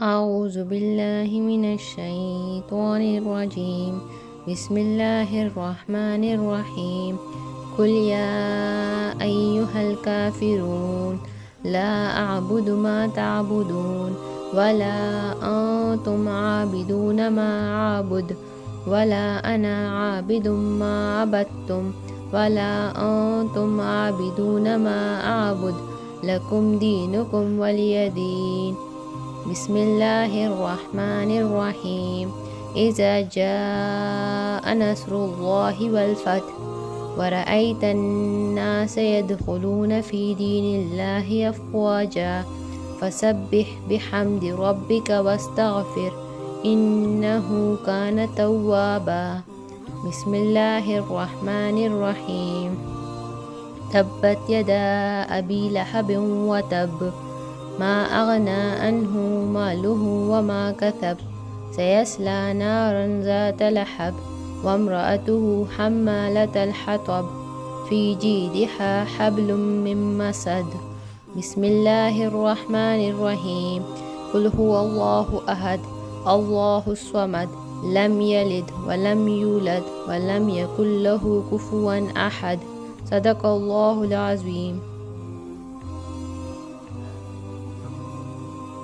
أعوذ بالله من الشيطان الرجيم. بسم الله الرحمن الرحيم. قل يا أيها الكافرون لا أعبد ما تعبدون ولا أنتم عابدون ما أعبد ولا أنا عابد ما عبدتم ولا أنتم عابدون ما أعبد لكم دينكم ولي دين. بسم الله الرحمن الرحيم. إذا جاء نصر الله والفتح ورأيت الناس يدخلون في دين الله أفواجا فسبح بحمد ربك واستغفر إنه كان توابا. بسم الله الرحمن الرحيم. تبت يدا أبي لهب وتب ما أغنى عنه ماله وما كسب سيصلى نارا ذات لهب وامرأته حمالة الحطب في جيدها حبل من مسد. بسم الله الرحمن الرحيم. قل هو الله أحد الله الصمد لم يلد ولم يولد ولم يكن له كفوا أحد. صدق الله العظيم.